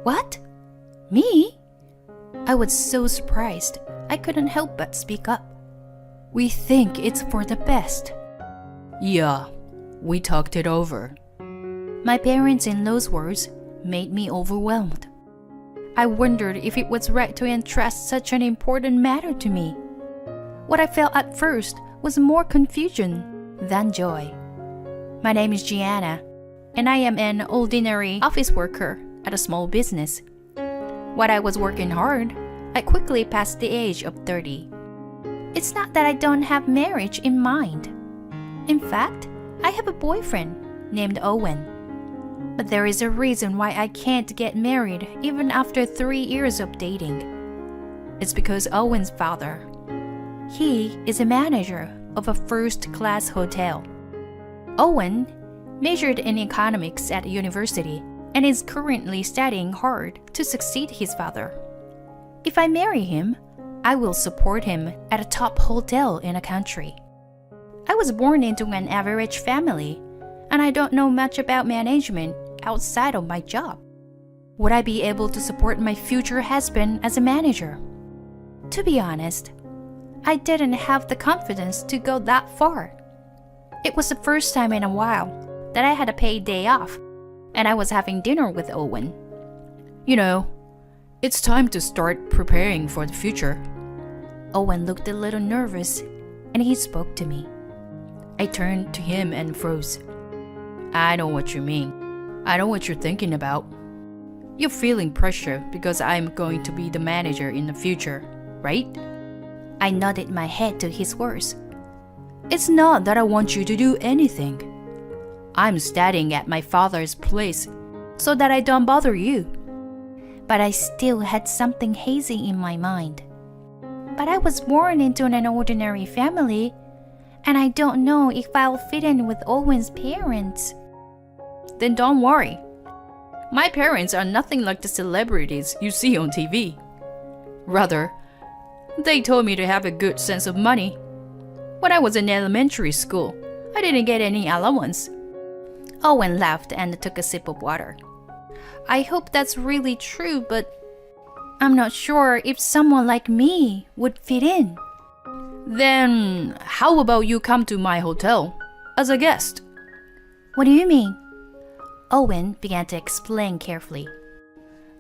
What? Me? I was so surprised, I couldn't help but speak up. We think it's for the best. Yeah, we talked it over. My parents in those words made me overwhelmed. I wondered if it was right to entrust such an important matter to me. What I felt at first was more confusion than joy. My name is Gianna, and I am an ordinary office worker at a small business. While I was working hard, I quickly passed the age of 30. It's not that I don't have marriage in mind. In fact, I have a boyfriend named Owen. But there is a reason why I can't get married even after 3 years of dating. It's because Owen's father. He is a manager of a first-class hotel. Owen majored in economics at university and is currently studying hard to succeed his father. If I marry him, I will support him at a top hotel in a country. I was born into an average family, and I don't know much about management outside of my job. Would I be able to support my future husband as a manager? To be honest, I didn't have the confidence to go that far. It was the first time in a while that I had a paid day off, and I was having dinner with Owen. You know, it's time to start preparing for the future. Owen looked a little nervous, and he spoke to me. I turned to him and froze. I know what you mean. I know what you're thinking about. You're feeling pressure because I'm going to be the manager in the future, right? I nodded my head to his words. It's not that I want you to do anything. I'm studying at my father's place so that I don't bother you. But I still had something hazy in my mind. But I was born into an ordinary family, and I don't know if I'll fit in with Owen's parents. Then don't worry. My parents are nothing like the celebrities you see on TV. Rather, they told me to have a good sense of money. When I was in elementary school, I didn't get any allowance. Owen laughed and took a sip of water. I hope that's really true, but I'm not sure if someone like me would fit in. Then, how about you come to my hotel as a guest? What do you mean? Owen began to explain carefully.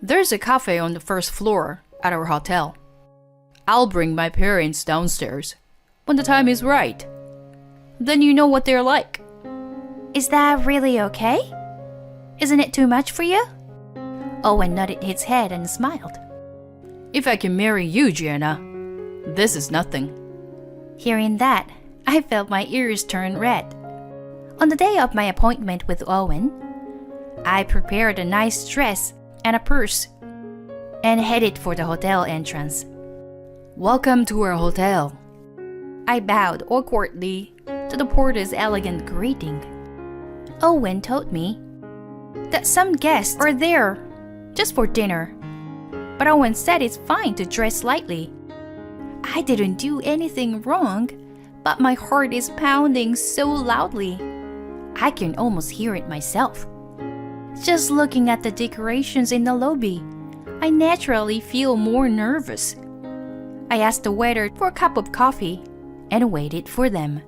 There's a cafe on the first floor at our hotel. I'll bring my parents downstairs when the time is right. Then you know what they're like. Is that really okay? Isn't it too much for you? Owen nodded his head and smiled. If I can marry you, Gianna, this is nothing. Hearing that, I felt my ears turn red. On the day of my appointment with Owen, I prepared a nice dress and a purse and headed for the hotel entrance. Welcome to our hotel. I bowed awkwardly to the porter's elegant greeting. Owen told me that some guests are there just for dinner, but Owen said it's fine to dress lightly. I didn't do anything wrong, but my heart is pounding so loudly. I can almost hear it myself. Just looking at the decorations in the lobby, I naturally feel more nervous. I asked the waiter for a cup of coffee and waited for them.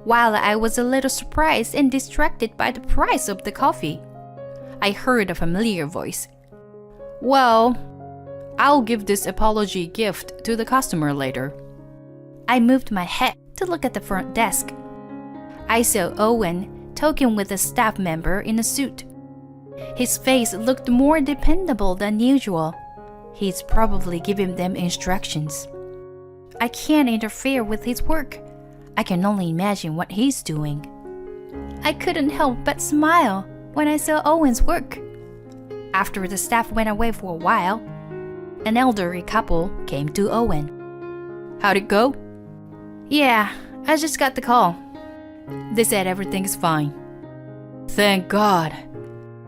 While I was a little surprised and distracted by the price of the coffee, I heard a familiar voice. Well, I'll give this apology gift to the customer later. I moved my head to look at the front desk. I saw Owen talking with a staff member in a suit. His face looked more dependable than usual. He's probably giving them instructions. I can't interfere with his work. I can only imagine what he's doing. I couldn't help but smile when I saw Owen's work. After the staff went away for a while, an elderly couple came to Owen. How'd it go? Yeah, I just got the call. They said everything's fine. Thank God.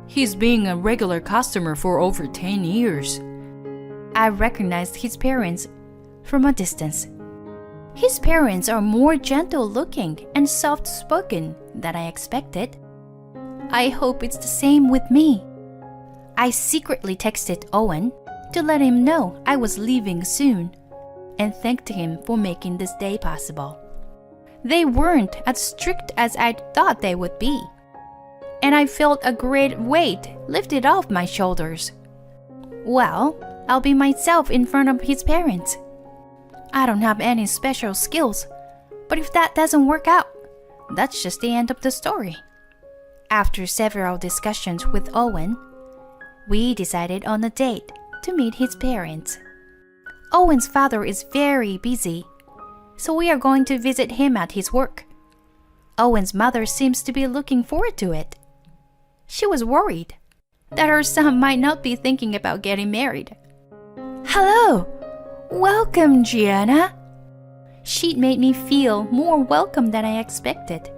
He's been a regular customer for over 10 years. I recognized his parents from a distance. His parents are more gentle-looking and soft-spoken than I expected. I hope it's the same with me. I secretly texted Owen to let him know I was leaving soon and thanked him for making this day possible. They weren't as strict as I thought they would be, and I felt a great weight lifted off my shoulders. Well, I'll be myself in front of his parents. I don't have any special skills, but if that doesn't work out, that's just the end of the story. After several discussions with Owen, we decided on a date to meet his parents. Owen's father is very busy, so we are going to visit him at his work. Owen's mother seems to be looking forward to it. She was worried that her son might not be thinking about getting married. "Hello! Welcome, Gianna!" She made me feel more welcome than I expected.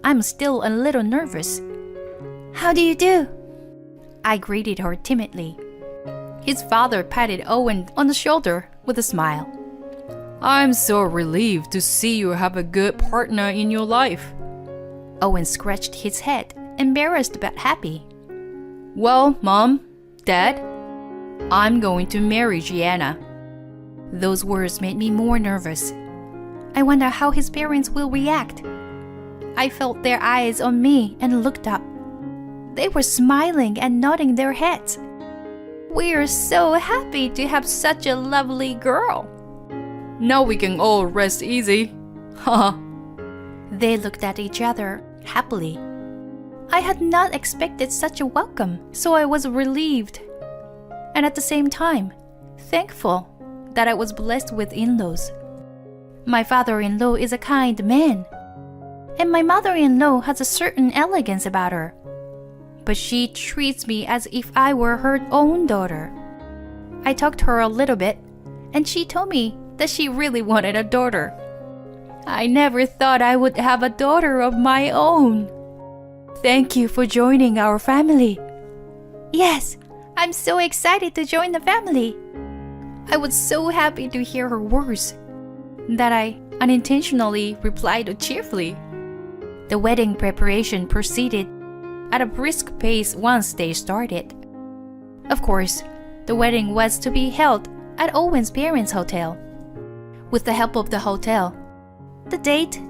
I'm still a little nervous. "How do you do?" I greeted her timidly. His father patted Owen on the shoulder with a smile. I'm so relieved to see you have a good partner in your life. Owen scratched his head, embarrassed but happy. Well, Mom, Dad, I'm going to marry Gianna. Those words made me more nervous. I wonder how his parents will react. I felt their eyes on me and looked up. They were smiling and nodding their heads. We are so happy to have such a lovely girl. Now we can all rest easy. Haha. They looked at each other happily. I had not expected such a welcome, so I was relieved. And at the same time, thankful that I was blessed with in-laws. My father-in-law is a kind man, and my mother-in-law has a certain elegance about her. But she treats me as if I were her own daughter. I talked to her a little bit, and she told me that she really wanted a daughter. I never thought I would have a daughter of my own. Thank you for joining our family. Yes, I'm so excited to join the family. I was so happy to hear her words that I unintentionally replied cheerfully. The wedding preparation proceeded at a brisk pace once they started. Of course, the wedding was to be held at Owen's parents' hotel. With the help of the hotel, the date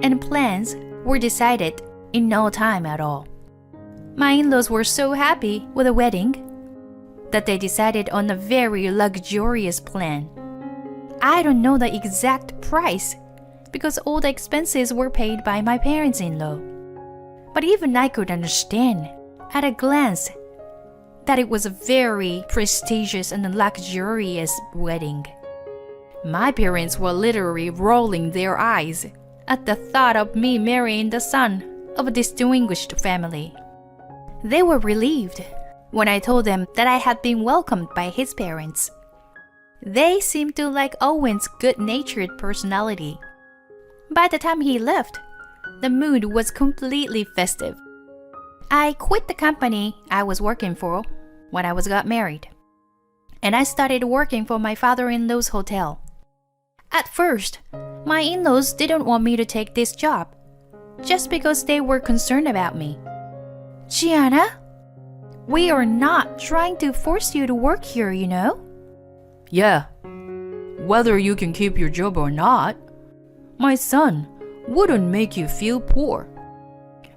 and plans were decided in no time at all. My in-laws were so happy with the wedding that they decided on a very luxurious plan. I don't know the exact price because all the expenses were paid by my parents-in-law. But even I could understand at a glance that it was a very prestigious and luxurious wedding. My parents were literally rolling their eyes at the thought of me marrying the son of a distinguished family. They were relieved when I told them that I had been welcomed by his parents. They seemed to like Owen's good-natured personality. By the time he left, the mood was completely festive. I quit the company I was working for when I got married, and I started working for my father-in-law's hotel. At first, my in-laws didn't want me to take this job, just because they were concerned about me. Gianna, we are not trying to force you to work here, you know? Yeah, whether you can keep your job or not, my son wouldn't make you feel poor.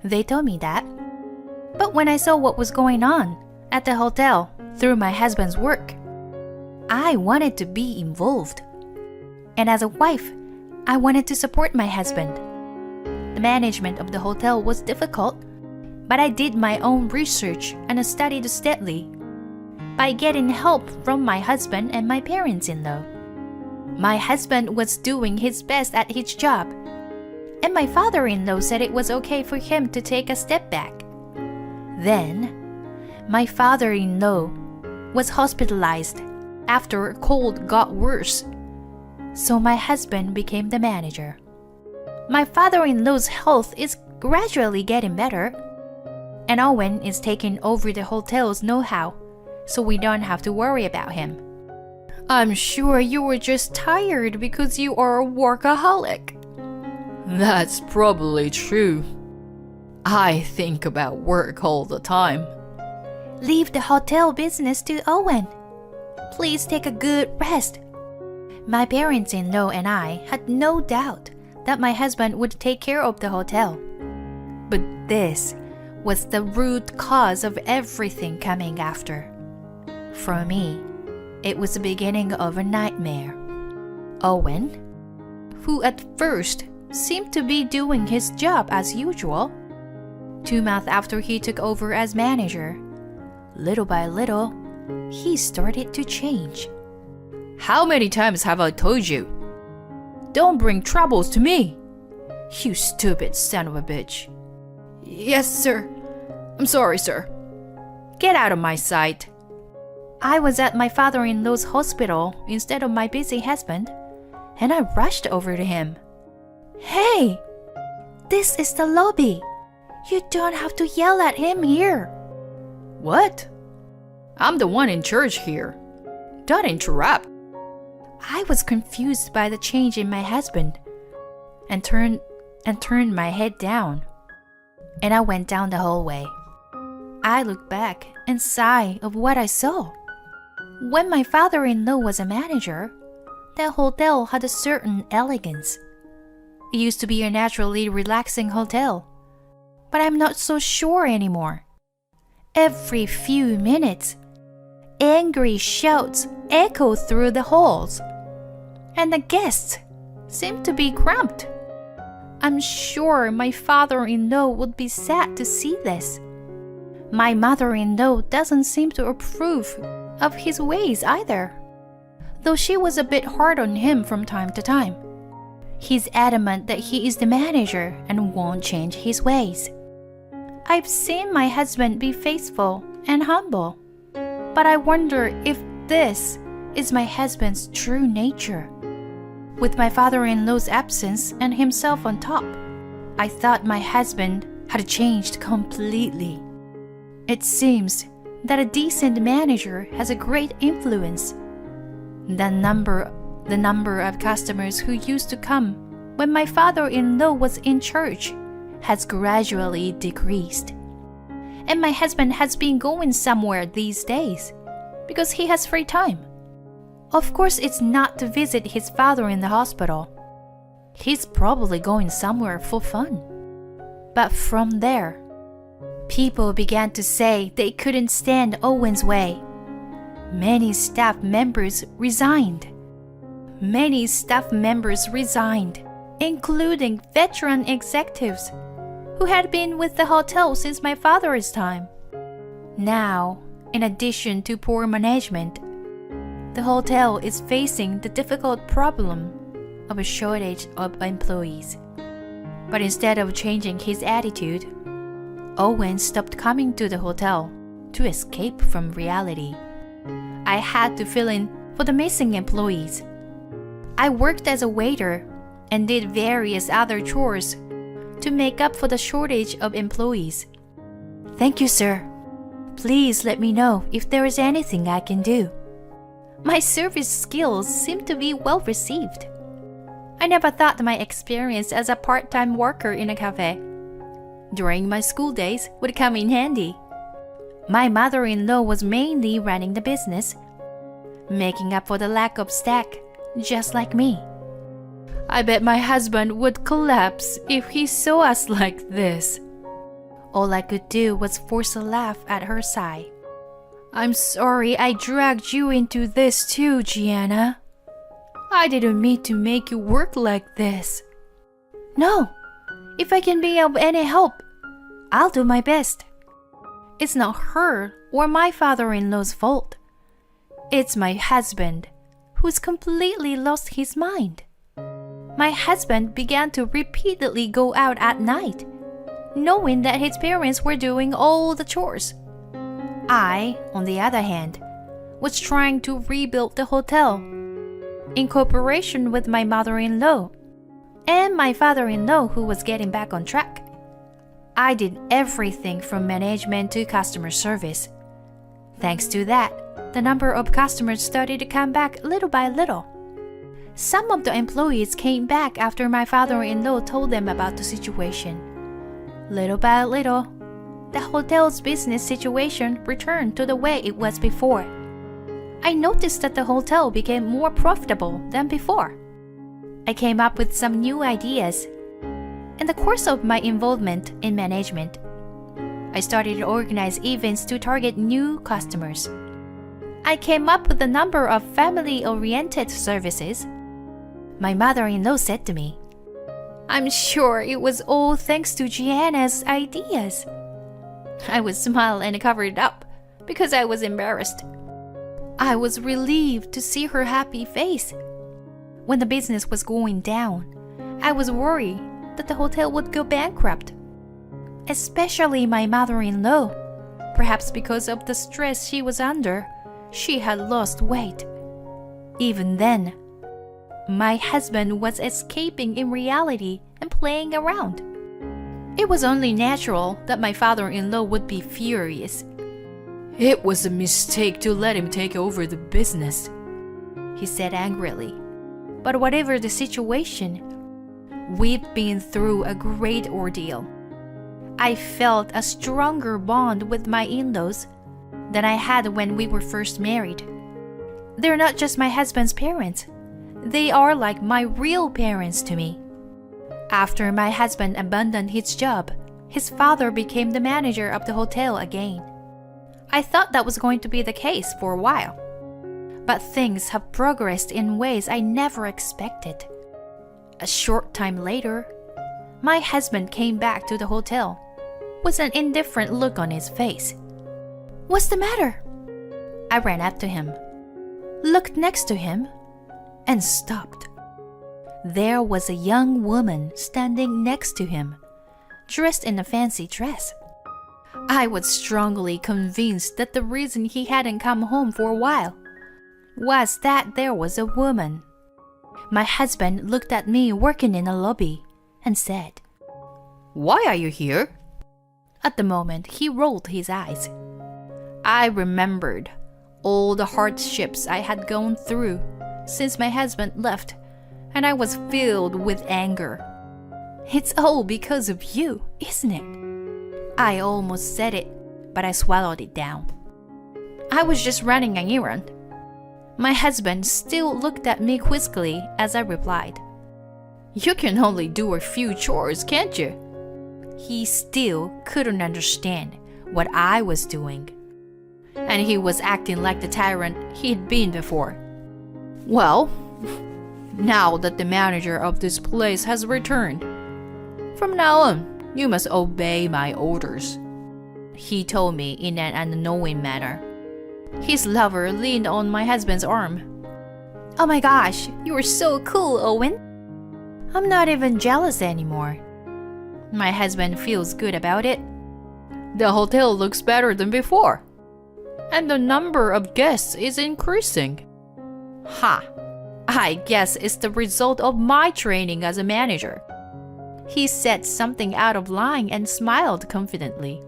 They told me that. But when I saw what was going on at the hotel through my husband's work, I wanted to be involved. And as a wife, I wanted to support my husband. The management of the hotel was difficult, but I did my own research and studied steadily by getting help from my husband and my parents-in-law. My husband was doing his best at his job, and my father-in-law said it was okay for him to take a step back. Then, my father-in-law was hospitalized after a cold got worse, so my husband became the manager. My father-in-law's health is gradually getting better, and Owen is taking over the hotel's know-how, so we don't have to worry about him. I'm sure you were just tired because you are a workaholic. That's probably true. I think about work all the time. Leave the hotel business to Owen. Please take a good rest. My parents-in-law and I had no doubt that my husband would take care of the hotel. But this was the root cause of everything coming after. For me, it was the beginning of a nightmare. Owen, who at first seemed to be doing his job as usual, 2 months after he took over as manager, little by little, he started to change. How many times have I told you? Don't bring troubles to me. You stupid son of a bitch. Yes, sir. I'm sorry, sir. Get out of my sight. I was at my father-in-law's hospital instead of my busy husband, and I rushed over to him. Hey, this is the lobby. You don't have to yell at him here. What? I'm the one in charge here. Don't interrupt. I was confused by the change in my husband and turned my head down. And I went down the hallway. I looked back and sighed of what I saw. When my father-in-law was a manager, that hotel had a certain elegance. It used to be a naturally relaxing hotel, but I'm not so sure anymore. Every few minutes, angry shouts echo through the halls, and the guests seem to be cramped. I'm sure my father-in-law would be sad to see this. My mother-in-law doesn't seem to approve of his ways either, though she was a bit hard on him from time to time. He's adamant that he is the manager and won't change his ways. I've seen my husband be faithful and humble, but I wonder if this is my husband's true nature. With my father-in-law's absence and himself on top, I thought my husband had changed completely. It seems that a decent manager has a great influence. The number of customers who used to come when my father-in-law was in charge has gradually decreased. And my husband has been going somewhere these days because he has free time. Of course, it's not to visit his father in the hospital. He's probably going somewhere for fun. But from there, people began to say they couldn't stand Owen's way. Many staff members resigned, including veteran executives who had been with the hotel since my father's time. Now, in addition to poor management, the hotel is facing the difficult problem of a shortage of employees. But instead of changing his attitude, Owen stopped coming to the hotel to escape from reality. I had to fill in for the missing employees. I worked as a waiter and did various other chores to make up for the shortage of employees. Thank you, sir. Please let me know if there is anything I can do. My service skills seem to be well received. I never thought my experience as a part-time worker in a cafe during my school days would come in handy. My mother-in-law was mainly running the business, making up for the lack of staff, just like me. I bet my husband would collapse if he saw us like this. All I could do was force a laugh at her sigh. I'm sorry I dragged you into this too, Gianna. I didn't mean to make you work like this. No, if I can be of any help, I'll do my best. It's not her or my father-in-law's fault. It's my husband, who's completely lost his mind. My husband began to repeatedly go out at night, knowing that his parents were doing all the chores. I, on the other hand, was trying to rebuild the hotel, in cooperation with my mother-in-law and my father-in-law, who was getting back on track. I did everything from management to customer service. Thanks to that, the number of customers started to come back little by little. Some of the employees came back after my father-in-law told them about the situation. Little by little, the hotel's business situation returned to the way it was before. I noticed that the hotel became more profitable than before. I came up with some new ideas. In the course of my involvement in management, I started to organize events to target new customers. I came up with a number of family-oriented services. My mother-in-law said to me, "I'm sure it was all thanks to Gianna's ideas." I would smile and cover it up because I was embarrassed. I was relieved to see her happy face. When the business was going down, I was worried that the hotel would go bankrupt. Especially my mother-in-law. Perhaps because of the stress she was under, she had lost weight. Even then, my husband was escaping in reality and playing around. It was only natural that my father-in-law would be furious. It was a mistake to let him take over the business, he said angrily. But whatever the situation, we've been through a great ordeal. I felt a stronger bond with my in-laws than I had when we were first married. They're not just my husband's parents. They are like my real parents to me. After my husband abandoned his job, his father became the manager of the hotel again. I thought that was going to be the case for a while. But things have progressed in ways I never expected. A short time later, my husband came back to the hotel with an indifferent look on his face. "What's the matter?" I ran up to him, looked next to him, and stopped. There was a young woman standing next to him, dressed in a fancy dress. I was strongly convinced that the reason he hadn't come home for a while was that there was a woman. My husband looked at me working in the lobby and said, "Why are you here?" At the moment, he rolled his eyes. I remembered all the hardships I had gone through since my husband left, and I was filled with anger. "It's all because of you, isn't it?" I almost said it, but I swallowed it down. I was just running an errand. My husband still looked at me quizzically as I replied, "You can only do a few chores, can't you?" He still couldn't understand what I was doing, and he was acting like the tyrant he'd been before. "Well, now that the manager of this place has returned, from now on, you must obey my orders," he told me in an unknowing manner. His lover leaned on my husband's arm. "Oh my gosh, you are so cool, Owen. I'm not even jealous anymore." My husband feels good about it. "The hotel looks better than before, and the number of guests is increasing." Ha! I guess it's the result of my training as a manager. He said something out of line and smiled confidently.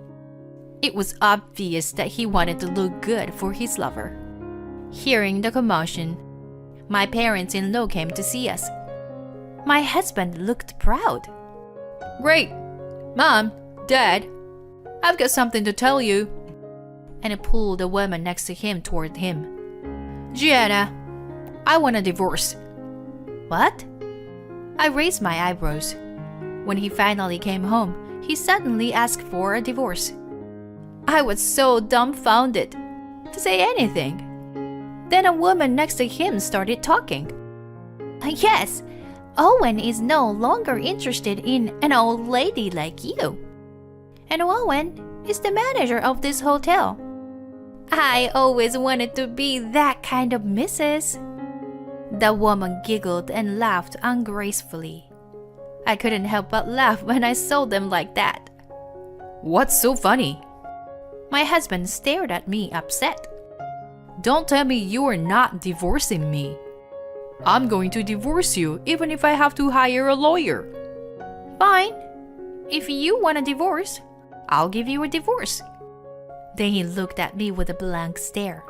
It was obvious that he wanted to look good for his lover. Hearing the commotion, my parents-in-law came to see us. My husband looked proud. "Great! Mom, Dad, I've got something to tell you." And he pulled the woman next to him toward him. "Gianna, I want a divorce." "What?" I raised my eyebrows. When he finally came home, he suddenly asked for a divorce. I was so dumbfounded to say anything. Then a woman next to him started talking. "Yes, Owen is no longer interested in an old lady like you. And Owen is the manager of this hotel. I always wanted to be that kind of missus." The woman giggled and laughed ungracefully. I couldn't help but laugh when I saw them like that. "What's so funny?" My husband stared at me upset. "Don't tell me you are not divorcing me. I'm going to divorce you even if I have to hire a lawyer." "Fine. If you want a divorce, I'll give you a divorce." Then he looked at me with a blank stare.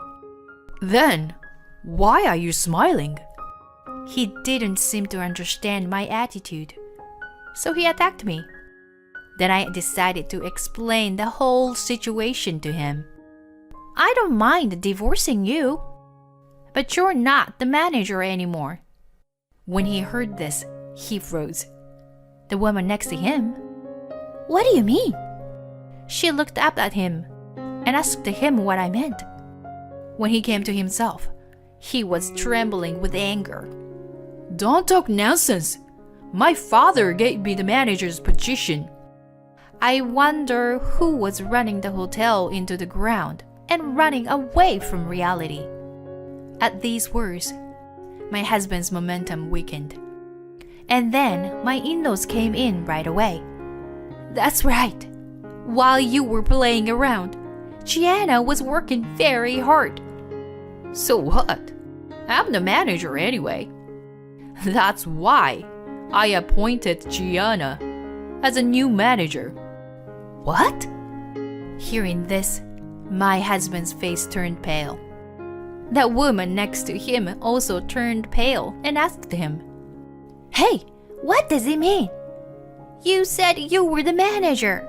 "Then, why are you smiling?" He didn't seem to understand my attitude, so he attacked me. Then I decided to explain the whole situation to him. I don't mind divorcing you, but you're not the manager anymore. When he heard this, he froze. The woman next to him, "What do you mean?" She looked up at him and asked him what I meant. When he came to himself, he was trembling with anger. Don't talk nonsense. My father gave me the manager's position. I wonder who was running the hotel into the ground and running away from reality. At these words, my husband's momentum weakened. And then my in-laws came in right away. "That's right. While you were playing around, Gianna was working very hard." So what? I'm the manager anyway. That's why I appointed Gianna as a new manager. What? Hearing this, my husband's face turned pale. That woman next to him also turned pale and asked him, "Hey, what does it mean? You said you were the manager."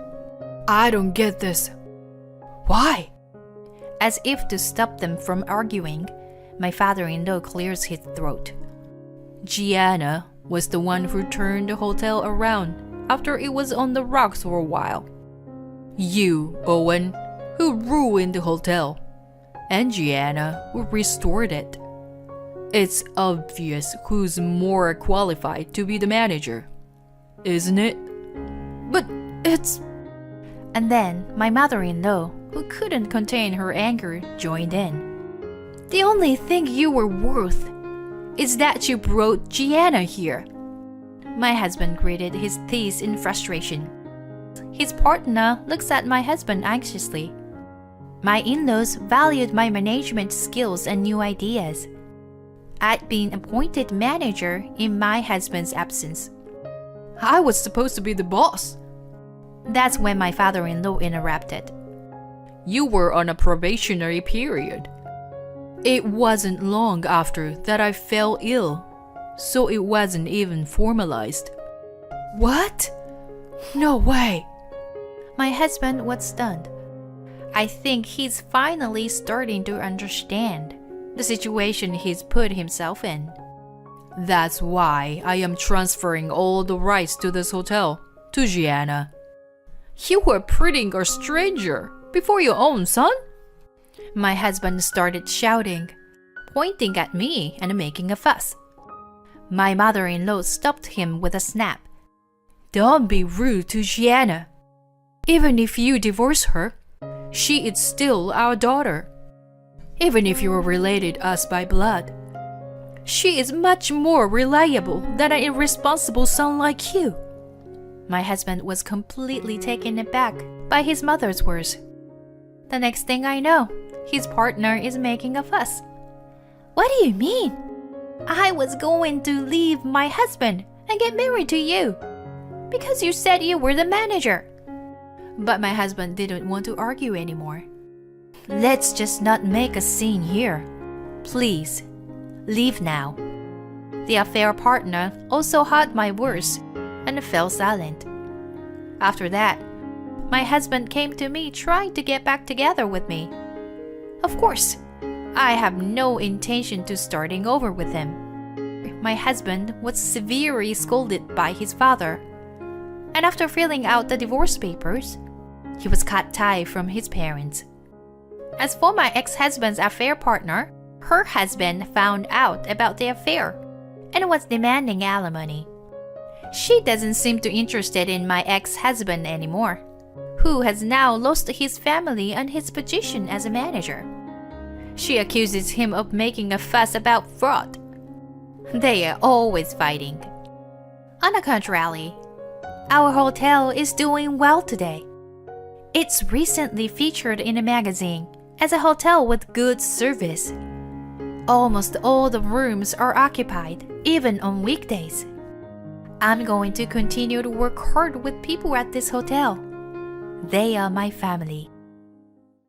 I don't get this. Why? As if to stop them from arguing, my father-in-law clears his throat. Gianna was the one who turned the hotel around after it was on the rocks for a while. You, Owen, who ruined the hotel, and Gianna, who restored it. It's obvious who's more qualified to be the manager, isn't it? But it's... And then my mother-in-law, who couldn't contain her anger, joined in. "The only thing you were worth is that you brought Gianna here." My husband gritted his teeth in frustration. His partner looks at my husband anxiously. My in-laws valued my management skills and new ideas. I'd been appointed manager in my husband's absence. I was supposed to be the boss. That's when my father-in-law interrupted. You were on a probationary period. It wasn't long after that I fell ill, so it wasn't even formalized. What? No way. My husband was stunned. I think he's finally starting to understand the situation he's put himself in. That's why I am transferring all the rights to this hotel to Gianna. You were prettying a stranger before your own son? My husband started shouting, pointing at me and making a fuss. My mother-in-law stopped him with a snap. Don't be rude to Gianna. Even if you divorce her, she is still our daughter. Even if you are related us by blood, she is much more reliable than an irresponsible son like you. My husband was completely taken aback by his mother's words. The next thing I know, his partner is making a fuss. "What do you mean? I was going to leave my husband and get married to you because you said you were the manager." But my husband didn't want to argue anymore. "Let's just not make a scene here. Please, leave now." The affair partner also heard my words and fell silent. After that, my husband came to me trying to get back together with me. Of course, I have no intention to starting over with him. My husband was severely scolded by his father, and after filling out the divorce papers, he was cut tie from his parents. As for my ex-husband's affair partner, her husband found out about the affair and was demanding alimony. She doesn't seem too interested in my ex-husband anymore, who has now lost his family and his position as a manager. She accuses him of making a fuss about fraud. They are always fighting. On the contrary, our hotel is doing well today. It's recently featured in a magazine as a hotel with good service. Almost all the rooms are occupied, even on weekdays. I'm going to continue to work hard with people at this hotel. They are my family.